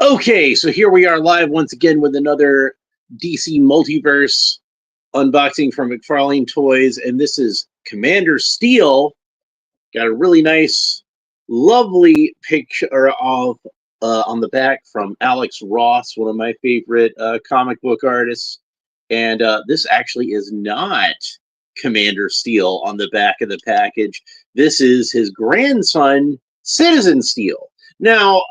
Okay, so here we are live once again with another DC Multiverse unboxing from Mcfarlane Toys, and this is Commander Steel. Got a really nice, lovely picture of on the back from Alex Ross, one of my favorite comic book artists. And this actually is not Commander Steel on the back of the package. This is his grandson, Citizen Steel. Now,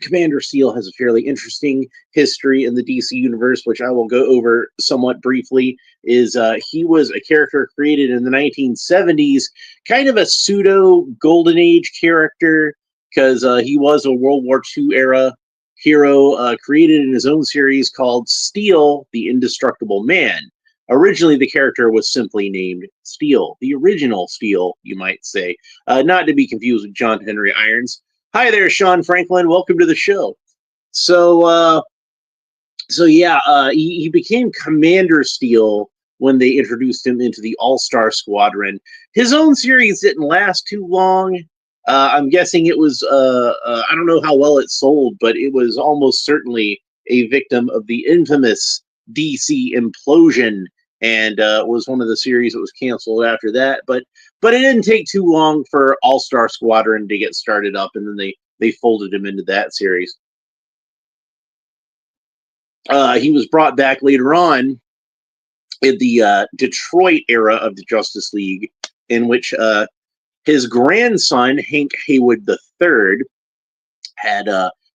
Commander Steel has a fairly interesting history in the DC universe, which I will go over somewhat briefly. He was a character created in the 1970s, kind of a pseudo Golden Age character, because he was a World War II era hero created in his own series called Steel, the Indestructible Man. Originally, the character was simply named Steel, the original Steel, you might say, not to be confused with John Henry Irons. Hi there, Sean Franklin. Welcome to the show. So he became Commander Steel when they introduced him into the All-Star Squadron. His own series didn't last too long. I'm guessing it was, I don't know how well it sold, but it was almost certainly a victim of the infamous DC implosion, and was one of the series that was canceled after that. But it didn't take too long for All-Star Squadron to get started up, and then they folded him into that series. He was brought back later on in the Detroit era of the Justice League, in which his grandson, Hank Haywood III, had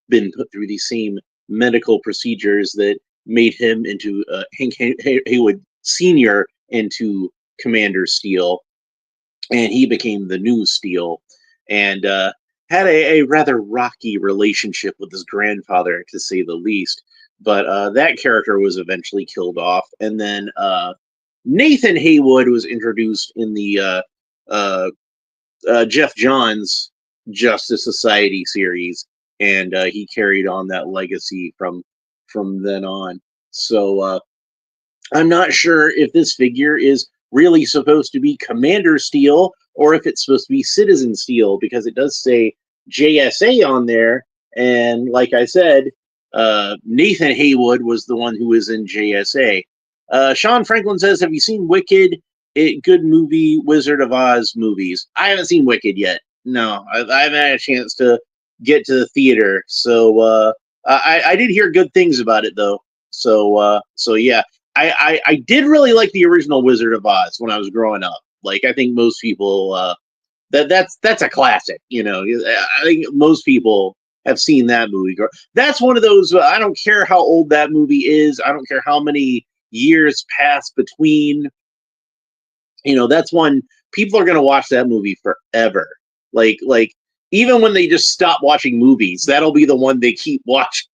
been put through the same medical procedures that made him into Hank Haywood Sr. into Commander Steel, and he became the new Steel, and had a rather rocky relationship with his grandfather, to say the least. But that character was eventually killed off, and then Nathan Haywood was introduced in the Jeff Johns Justice Society series, and he carried on that legacy from then on. So I'm not sure if this figure is really supposed to be Commander Steel or if it's supposed to be Citizen Steel, because it does say JSA on there, and like I said, Nathan Haywood was the one who was in JSA. Sean Franklin says, have you seen Wicked? Good movie, Wizard of Oz movies. I haven't seen Wicked yet. No, I haven't had a chance to get to the theater. So I did hear good things about it, though. So yeah, I did really like the original Wizard of Oz when I was growing up. Like, I think most people that's a classic. You know, I think most people have seen that movie. That's one of those. I don't care how old that movie is. I don't care how many years pass between. You know, that's one people are going to watch that movie forever. Like even when they just stop watching movies, that'll be the one they keep watching.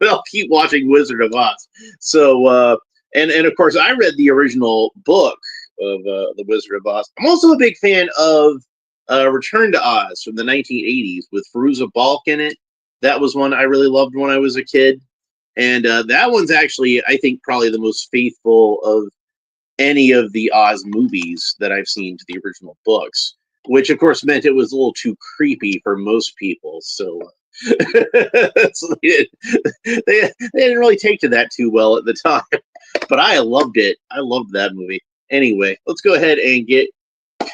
They'll keep watching Wizard of Oz. So and of course, I read the original book of the Wizard of Oz. I'm also a big fan of Return to Oz from the 1980s with Fairuza Balk in it. That was one I really loved when I was a kid, and that one's actually, I think, probably the most faithful of any of the Oz movies that I've seen to the original books, which of course meant it was a little too creepy for most people. So, so they didn't really take to that too well at the time, but I loved it. I loved that movie. Anyway, let's go ahead and get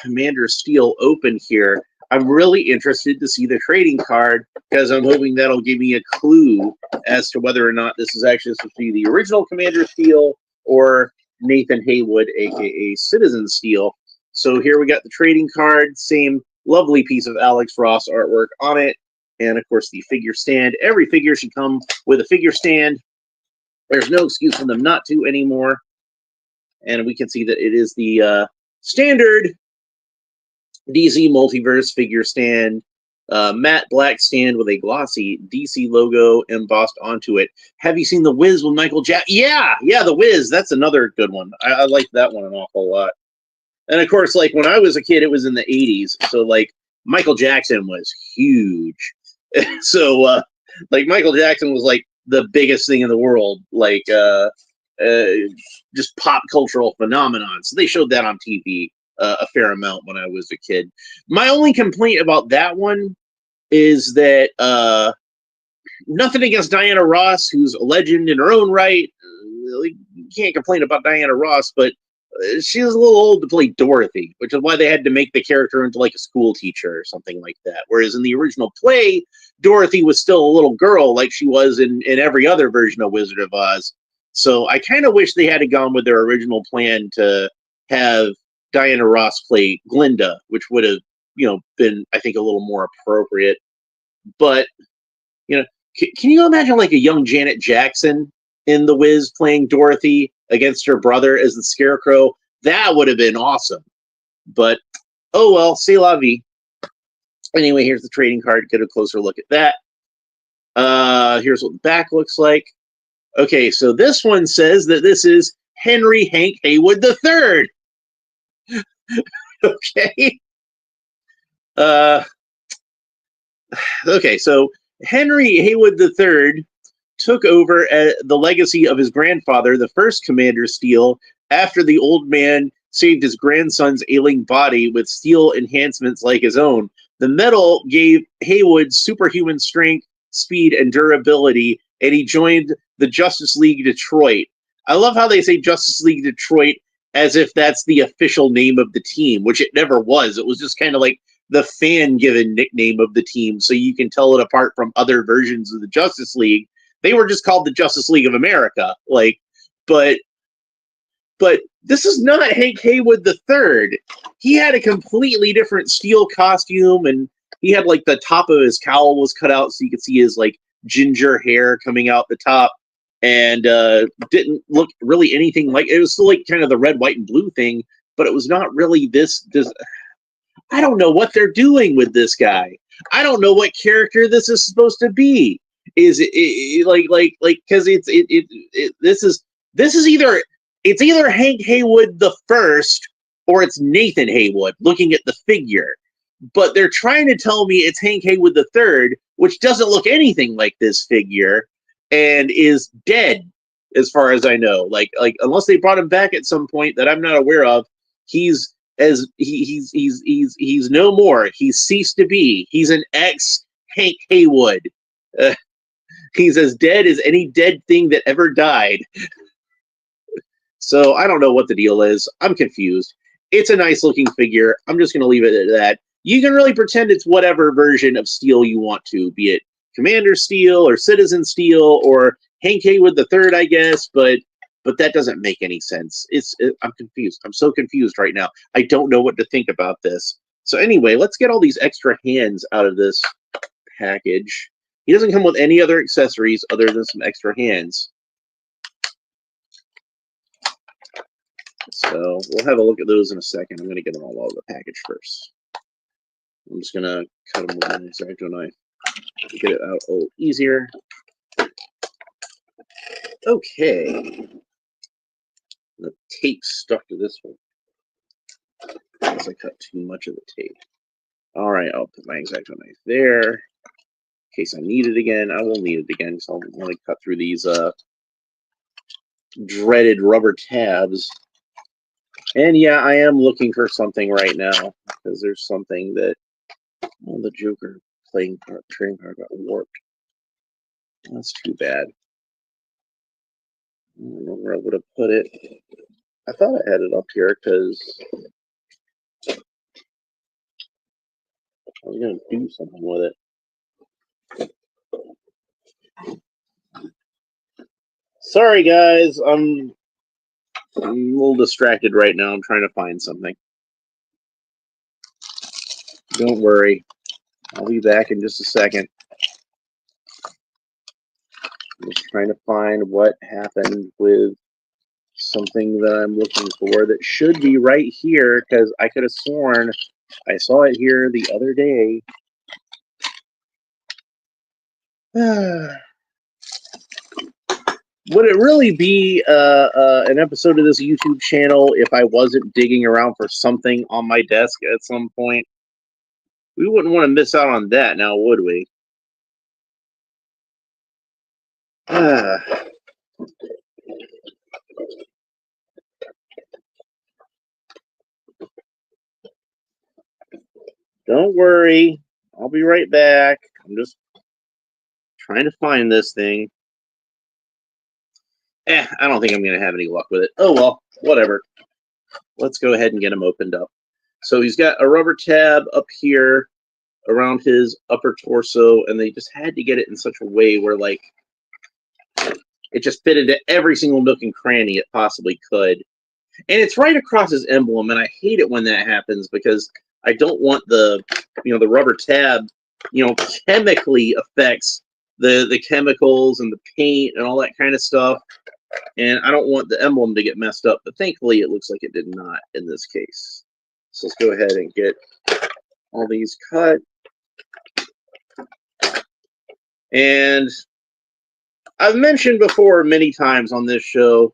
Commander Steel open here. I'm really interested to see the trading card, because I'm hoping that'll give me a clue as to whether or not this is actually supposed to be the original Commander Steel or Nathan Haywood, aka Citizen Steel. So here we got the trading card, same lovely piece of Alex Ross artwork on it, and of course the figure stand. Every figure should come with a figure stand. There's no excuse for them not to anymore. And we can see that it is the standard DC Multiverse figure stand, matte black stand with a glossy DC logo embossed onto it. Have you seen The Wiz with Michael Jackson? Yeah, The Wiz. That's another good one. I like that one an awful lot. And of course, like when I was a kid, it was in the 80s. So like Michael Jackson was huge. So like Michael Jackson was like the biggest thing in the world, like just pop cultural phenomenon. So they showed that on TV a fair amount when I was a kid. My only complaint about that one is that Nothing against Diana Ross, who's a legend in her own right. You can't complain about Diana Ross, but she was a little old to play Dorothy, which is why they had to make the character into like a school teacher or something like that. Whereas in the original play, Dorothy was still a little girl like she was in every other version of Wizard of Oz. So I kind of wish they had gone with their original plan to have Diana Ross play Glinda, which would have, been, I think, a little more appropriate. But, can you imagine like a young Janet Jackson in The Wiz playing Dorothy against her brother as the Scarecrow? That would have been awesome. But, oh well, c'est la vie. Anyway, here's the trading card. Get a closer look at that. Here's what the back looks like. Okay, so this one says that this is Henry Hank Haywood III. Okay. Okay, so Henry Haywood III took over the legacy of his grandfather, the first Commander Steel, after the old man saved his grandson's ailing body with steel enhancements like his own. The metal gave Haywood superhuman strength, speed, and durability, and he joined the Justice League Detroit. I love how they say Justice League Detroit as if that's the official name of the team, which it never was. It was just kind of like the fan-given nickname of the team, so you can tell it apart from other versions of the Justice League. They were just called the Justice League of America, but this is not Hank Haywood III. He had a completely different steel costume, and he had like the top of his cowl was cut out so you could see his like ginger hair coming out the top, and didn't look really anything like it. Was still like kind of the red, white, and blue thing, but it was not really this. I don't know what they're doing with this guy. I don't know what character this is supposed to be. Is it like because this is either Hank Haywood the first or it's Nathan Haywood looking at the figure, but they're trying to tell me it's Hank Haywood the third, which doesn't look anything like this figure and is dead as far as I know. Like unless they brought him back at some point that I'm not aware of, he's no more. He's ceased to be. He's an ex Hank Haywood. He's as dead as any dead thing that ever died. So I don't know what the deal is. I'm confused. It's a nice looking figure. I'm just going to leave it at that. You can really pretend it's whatever version of Steel you want to, be it Commander Steel or Citizen Steel or Hank Haywood the Third, I guess. But that doesn't make any sense. I'm confused. I'm so confused right now. I don't know what to think about this. So anyway, let's get all these extra hands out of this package. He doesn't come with any other accessories other than some extra hands. So we'll have a look at those in a second. I'm going to get them all out of the package first. I'm just going to cut them with an X-Acto knife. Get it out a little easier. Okay. The tape stuck to this one. Unless I cut too much of the tape. All right, I'll put my X-Acto knife there. In case I need it again, I will need it again because I'll want to cut through these dreaded rubber tabs. And yeah, I am looking for something right now because there's something that the Joker trading card got warped. That's too bad. I don't know where I would have put it. I thought I had it up here because I was going to do something with it. Sorry, guys. I'm a little distracted right now. I'm trying to find something. Don't worry. I'll be back in just a second. I'm just trying to find what happened with something that I'm looking for that should be right here because I could have sworn I saw it here the other day. Would it really be an episode of this YouTube channel if I wasn't digging around for something on my desk at some point? We wouldn't want to miss out on that now, would we? Don't worry. I'll be right back. I'm just Trying to find this thing. I don't think I'm going to have any luck with it. Oh, well, whatever. Let's go ahead and get him opened up. So he's got a rubber tab up here around his upper torso, and they just had to get it in such a way where, like, it just fit into every single nook and cranny it possibly could. And it's right across his emblem, and I hate it when that happens because I don't want the rubber tab, chemically affects the chemicals and the paint and all that kind of stuff. And I don't want the emblem to get messed up, but thankfully it looks like it did not in this case. So let's go ahead and get all these cut. And I've mentioned before many times on this show,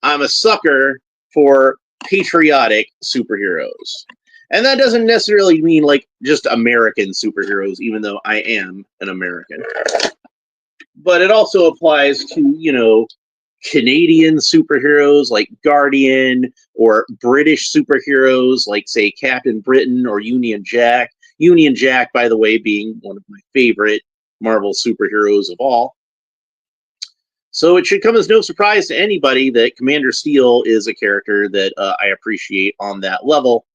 I'm a sucker for patriotic superheroes. And that doesn't necessarily mean like just American superheroes, even though I am an American. But it also applies to, Canadian superheroes like Guardian, or British superheroes like, say, Captain Britain or Union Jack. Union Jack, by the way, being one of my favorite Marvel superheroes of all. So it should come as no surprise to anybody that Commander Steel is a character that I appreciate on that level.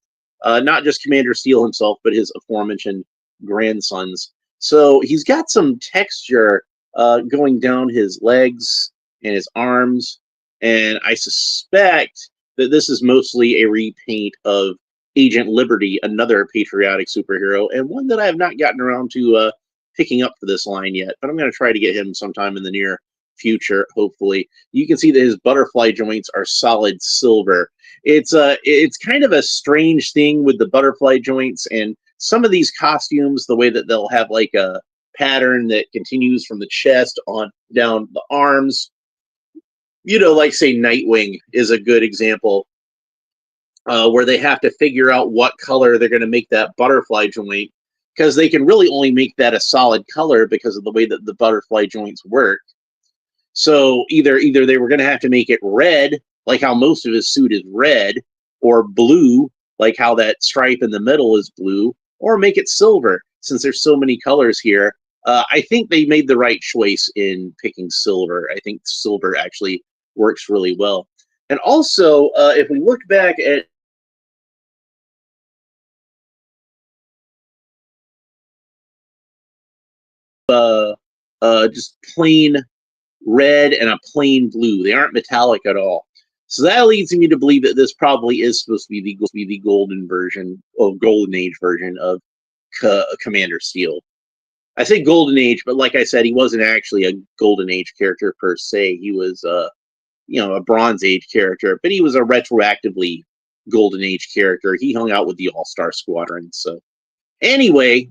Not just Commander Steel himself, but his aforementioned grandsons. So he's got some texture going down his legs and his arms, and I suspect that this is mostly a repaint of Agent Liberty, another patriotic superhero, and one that I have not gotten around to picking up for this line yet, but I'm going to try to get him sometime in the near future, hopefully. You can see that his butterfly joints are solid silver. It's kind of a strange thing with the butterfly joints, and some of these costumes, the way that they'll have like a pattern that continues from the chest on down the arms. Like, say, Nightwing is a good example, where they have to figure out what color they're going to make that butterfly joint, because they can really only make that a solid color because of the way that the butterfly joints work. So either they were going to have to make it red, like how most of his suit is red, or blue, like how that stripe in the middle is blue, or make it silver, since there's so many colors here. I think they made the right choice in picking silver. I think silver actually works really well. And also, if we look back at just plain red and a plain blue, they aren't metallic at all. So that leads me to believe that this probably is supposed to be the golden age version of Commander Steel. I say golden age, but like I said, he wasn't actually a golden age character per se. He was a Bronze Age character, but he was a retroactively golden age character. He hung out with the All-Star Squadron. So anyway,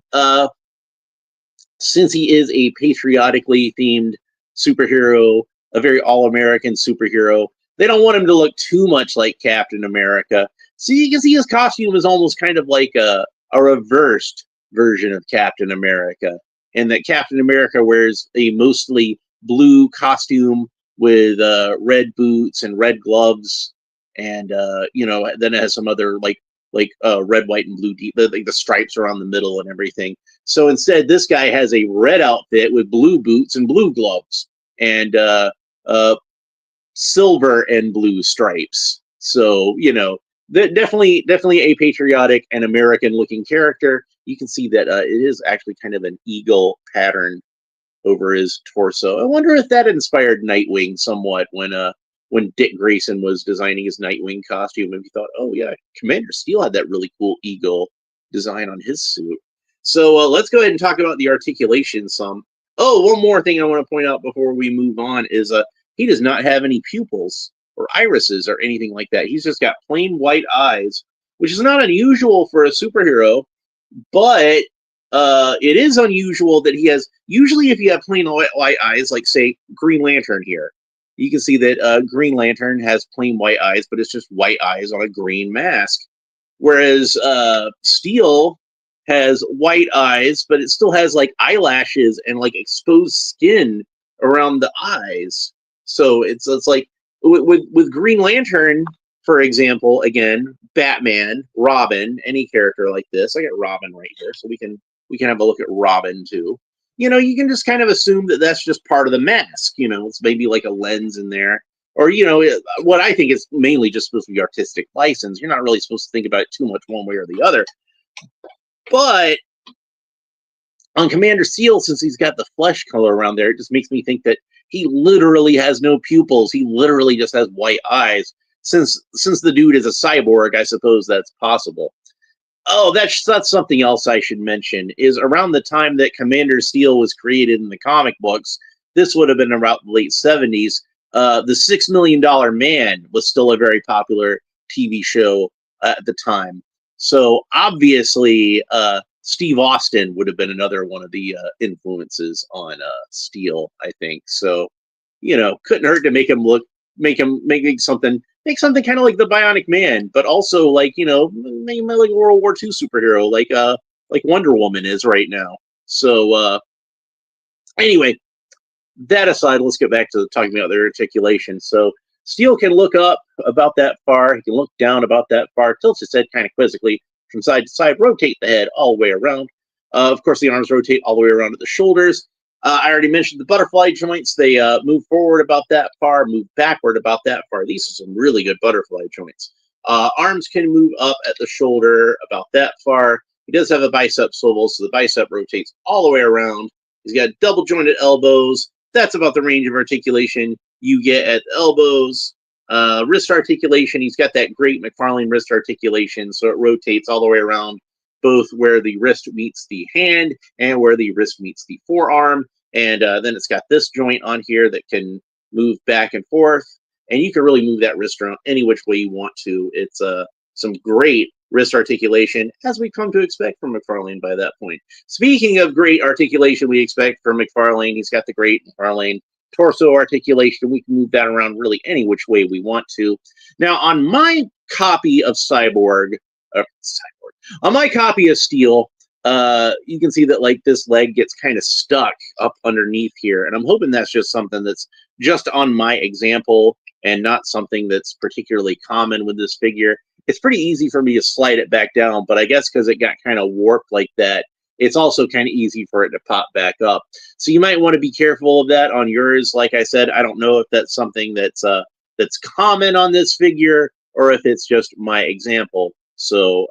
since he is a patriotically themed superhero, a very all-American superhero, they don't want him to look too much like Captain America. So you can see his costume is almost kind of like a reversed version of Captain America, and that Captain America wears a mostly blue costume with red boots and red gloves, and then it has some other like red, white, and blue the stripes around the middle and everything. So instead, this guy has a red outfit with blue boots and blue gloves, and silver and blue stripes. So definitely a patriotic and American-looking character. You can see that it is actually kind of an eagle pattern over his torso. I wonder if that inspired Nightwing somewhat when Dick Grayson was designing his Nightwing costume, and he thought, oh yeah, Commander Steel had that really cool eagle design on his suit. So let's go ahead and talk about the articulation some. Oh, one more thing I want to point out before we move on is he does not have any pupils or irises or anything like that. He's just got plain white eyes, which is not unusual for a superhero, but it is unusual that he has, usually if you have plain white eyes, like say Green Lantern here, you can see that Green Lantern has plain white eyes, but it's just white eyes on a green mask. Whereas Steel has white eyes, but it still has like eyelashes and like exposed skin around the eyes. So it's like with Green Lantern, for example, again, Batman, Robin, any character like this. I got Robin right here, so we can have a look at Robin too. you can just kind of assume that that's just part of the mask. It's maybe like a lens in there. Or, what I think is mainly just supposed to be artistic license. You're not really supposed to think about it too much one way or the other. But on Commander Seal, since he's got the flesh color around there, it just makes me think that he literally has no pupils. He literally just has white eyes. Since the dude is a cyborg, I suppose that's possible. Oh, that's something else I should mention, is around the time that Commander Steel was created in the comic books, this would have been around the late 70s, the $6 Million Man was still a very popular TV show at the time. So obviously, Steve Austin would have been another one of the influences on Steel, I think. So, couldn't hurt to make him make something kind of like the Bionic Man, but also like make him like a World War II superhero, like Wonder Woman is right now. So anyway, that aside, let's get back to talking about their articulation. So Steel can look up about that far, he can look down about that far, tilts his head kind of quizzically from side to side, rotate the head all the way around. Of course, the arms rotate all the way around to the shoulders. I already mentioned the butterfly joints. They move forward about that far, move backward about that far. These are some really good butterfly joints. Arms can move up at the shoulder about that far. He does have a bicep swivel, so the bicep rotates all the way around. He's got double jointed elbows. That's about the range of articulation you get at the elbows. Wrist articulation, he's got that great Mcfarlane wrist articulation, so it rotates all the way around, both where the wrist meets the hand and where the wrist meets the forearm. And then it's got this joint on here that can move back and forth. And you can really move that wrist around any which way you want to. It's some great wrist articulation, as we come to expect from Mcfarlane by that point. Speaking of great articulation we expect from Mcfarlane, he's got the great Mcfarlane torso articulation. We can move that around really any which way we want to. Now, on my copy of on my copy of Steel, you can see that like this leg gets kind of stuck up underneath here, and I'm hoping that's just something that's just on my example and not something that's particularly common with this figure. It's pretty easy for me to slide it back down, but I guess because it got kind of warped like that, it's also kind of easy for it to pop back up. So you might want to be careful of that on yours. Like I said, I don't know if that's something that's common on this figure or if it's just my example. So,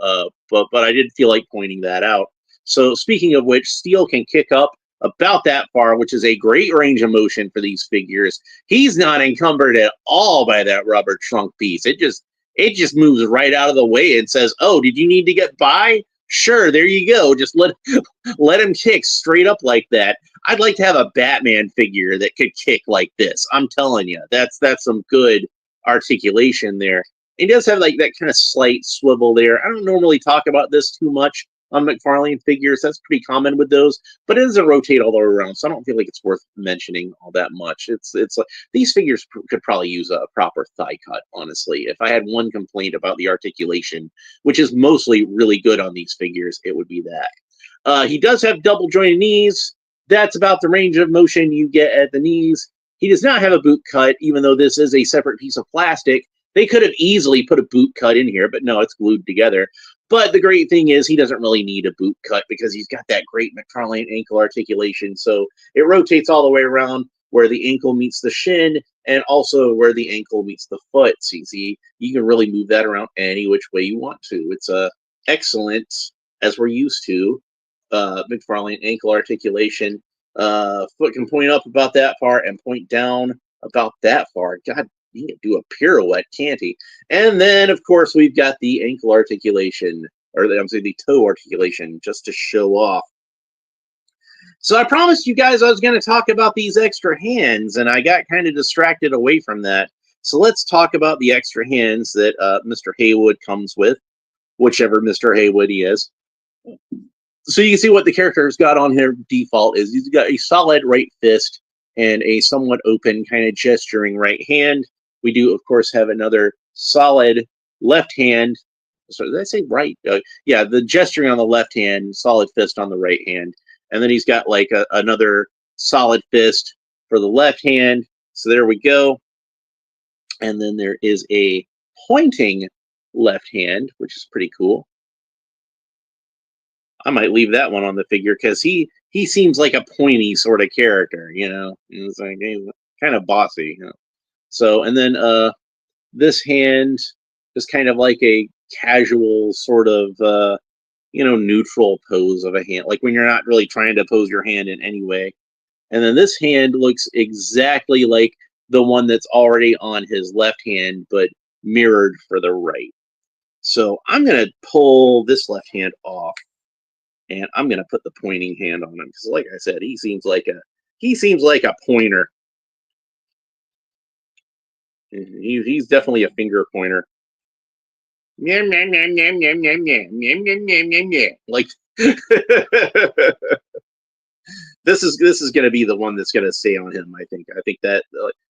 but I did feel like pointing that out. So speaking of which, Steel can kick up about that far, which is a great range of motion for these figures. He's not encumbered at all by that rubber trunk piece. It just moves right out of the way and says, "Oh, did you need to get by? Sure, there you go. Just let him kick straight up like that." I'd like to have a Batman figure that could kick like this. I'm telling you, that's some good articulation there. He does have like that kind of slight swivel there. I don't normally talk about this too much on Mcfarlane figures. That's pretty common with those, but it doesn't rotate all the way around, so I don't feel like it's worth mentioning all that much. It's like these figures could probably use a proper thigh cut, honestly. If I had one complaint about the articulation, which is mostly really good on these figures, it would be that. He does have double jointed knees. That's about the range of motion you get at the knees. He does not have a boot cut, even though this is a separate piece of plastic. They could have easily put a boot cut in here, but no, it's glued together. But the great thing is he doesn't really need a boot cut because he's got that great Mcfarlane ankle articulation. So it rotates all the way around where the ankle meets the shin and also where the ankle meets the foot. So you see, you can really move that around any which way you want to. It's excellent, as we're used to, Mcfarlane ankle articulation. Foot can point up about that far and point down about that far. God, he can do a pirouette, can't he? And then, of course, we've got the ankle articulation, or I'm saying the toe articulation, just to show off. So I promised you guys I was going to talk about these extra hands, and I got kind of distracted away from that. So let's talk about the extra hands that Mr. Haywood comes with, whichever Mr. Haywood he is. So you can see what the character's got on here default is he's got a solid right fist and a somewhat open kind of gesturing right hand. We do, of course, have another solid left hand. So did I say right? Yeah, the gesturing on the left hand, solid fist on the right hand. And then he's got like another solid fist for the left hand. So there we go. And then there is a pointing left hand, which is pretty cool. I might leave that one on the figure because he he seems like a pointy sort of character, you know. It's like he's kind of bossy, you know. So, and then this hand is kind of like a casual sort of neutral pose of a hand, like when you're not really trying to pose your hand in any way. And then this hand looks exactly like the one that's already on his left hand, but mirrored for the right. So I'm going to pull this left hand off, and I'm going to put the pointing hand on him because, like I said, he seems like a pointer. He's definitely a finger pointer. Like this is going to be the one that's going to stay on him. I think that,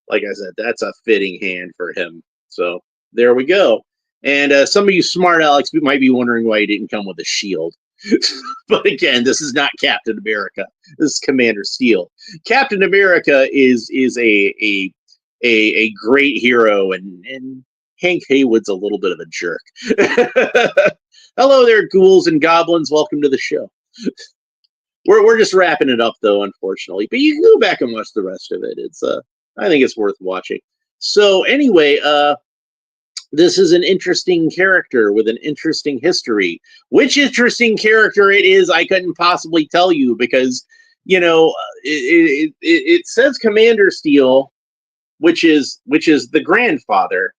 like I said, that's a fitting hand for him. So there we go. And some of you smart Alex might be wondering why he didn't come with a shield. But again, this is not Captain America. This is Commander Steel. Captain America is a great hero, and Hank Haywood's a little bit of a jerk. Hello there, ghouls and goblins. Welcome to the show. We're just wrapping it up though, unfortunately. But you can go back and watch the rest of it. It's I think it's worth watching. So anyway, this is an interesting character with an interesting history. Which interesting character it is, I couldn't possibly tell you because, you know, it says Commander Steel, which is the grandfather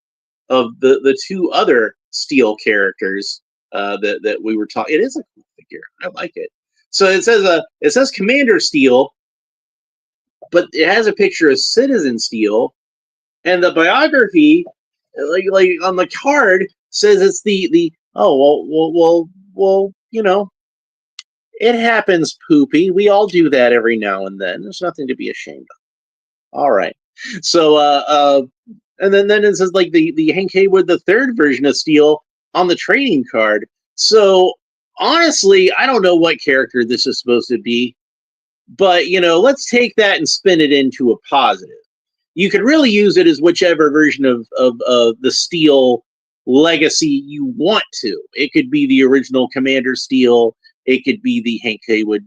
of the two other Steel characters that we were talking. It is a cool figure. I like it. So it says Commander Steel, but it has a picture of Citizen Steel, and the biography, like on the card, says it's the well, you know, it happens, Poopy. We all do that every now and then. There's nothing to be ashamed of. All right. So and then it says like the Hank Haywood, the third version of Steel on the trading card. So honestly, I don't know what character this is supposed to be, but you know, let's take that and spin it into a positive. You could really use it as whichever version of the Steel legacy you want to. It could be the original Commander Steel. It could be the Hank Haywood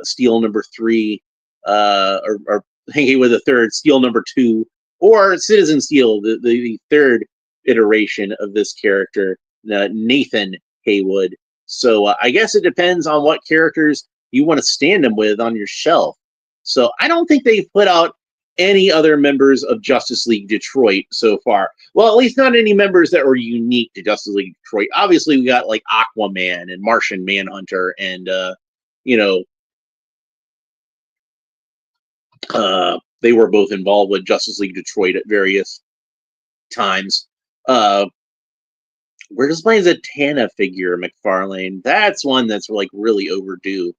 Steel number 3, or Hank Haywood the third, Steel number 2, or Citizen Steel, the third iteration of this character, Nathan Haywood. So I guess it depends on what characters you want to stand them with on your shelf. So I don't think they've put out any other members of Justice League Detroit so far. Well, at least not any members that were unique to Justice League Detroit. Obviously, we got like Aquaman and Martian Manhunter, and they were both involved with Justice League Detroit at various times. Where does my Zatanna figure, Mcfarlane? That's one that's like really overdue.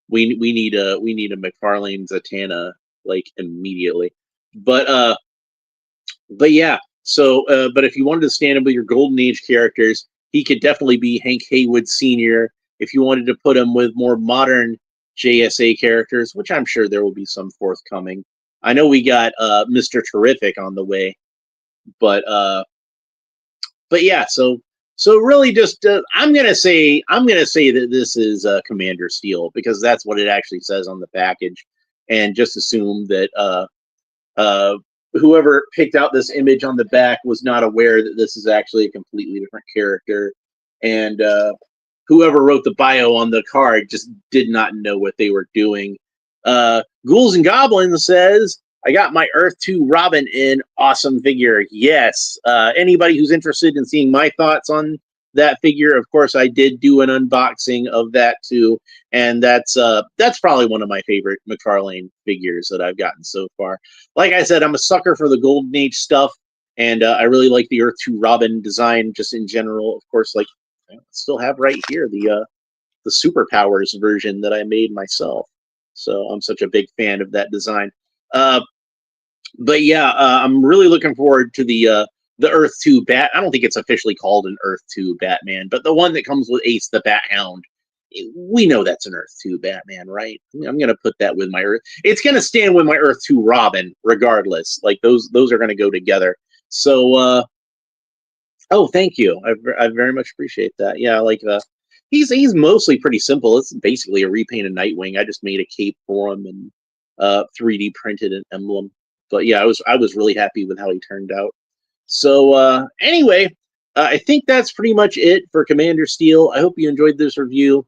We need a Mcfarlane Zatanna like immediately. But yeah. So but if you wanted to stand up with your Golden Age characters, he could definitely be Hank Haywood Sr. If you wanted to put him with more modern JSA characters, which I'm sure there will be some forthcoming. I know we got Mr. Terrific on the way, but yeah. So really, just I'm gonna say that this is Commander Steel because that's what it actually says on the package, and just assume that whoever picked out this image on the back was not aware that this is actually a completely different character, and whoever wrote the bio on the card just did not know what they were doing. Ghouls and Goblins says, I got my Earth 2 Robin in. Awesome figure. Yes. Anybody who's interested in seeing my thoughts on that figure, of course, I did do an unboxing of that too. And that's probably one of my favorite Mcfarlane figures that I've gotten so far. Like I said, I'm a sucker for the Golden Age stuff. And I really like the Earth 2 Robin design just in general. Of course, like I still have right here the Superpowers version that I made myself. So I'm such a big fan of that design. But yeah, I'm really looking forward to the Earth 2 Bat. I don't think it's officially called an Earth 2 Batman, but the one that comes with Ace the Bat Hound. We know that's an Earth 2 Batman, right? I'm going to put that with my Earth. It's going to stand with my Earth 2 Robin, regardless. Like those are going to go together. So, oh, thank you. I very much appreciate that. Yeah, like He's mostly pretty simple. It's basically a repaint of Nightwing. I just made a cape for him and 3D printed an emblem. But yeah, I was really happy with how he turned out. So anyway, I think that's pretty much it for Commander Steel. I hope you enjoyed this review.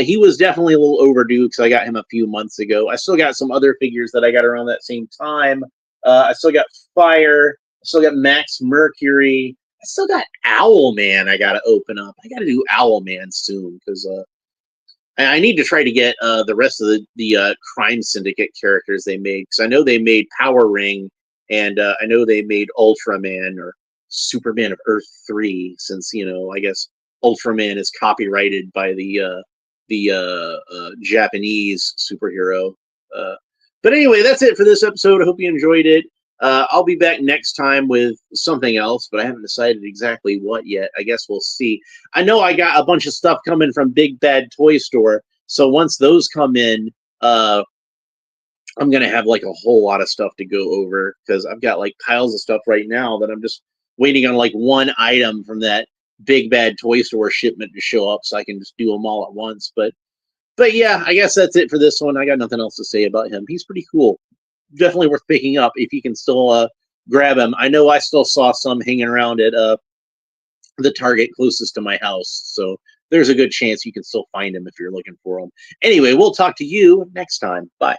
He was definitely a little overdue because I got him a few months ago. I still got some other figures that I got around that same time. I still got Fire. I still got Max Mercury. I still got Owlman. I got to open up. I got to do Owlman soon because I need to try to get the rest of the Crime Syndicate characters they made, because I know they made Power Ring, and I know they made Ultraman or Superman of Earth 3, since I guess Ultraman is copyrighted by the Japanese superhero. Uh, but anyway, that's it for this episode. I hope you enjoyed it. I'll be back next time with something else, but I haven't decided exactly what yet. I guess we'll see. I know I got a bunch of stuff coming from Big Bad Toy Store, so once those come in, I'm gonna have like a whole lot of stuff to go over, because I've got like piles of stuff right now that I'm just waiting on like one item from that Big Bad Toy Store shipment to show up, so I can just do them all at once. But yeah, I guess that's it for this one. I got nothing else to say about him. He's pretty cool. Definitely worth picking up if you can still grab him. I know I still saw some hanging around at the Target closest to my house, so there's a good chance you can still find him if you're looking for him. Anyway, we'll talk to you next time. Bye.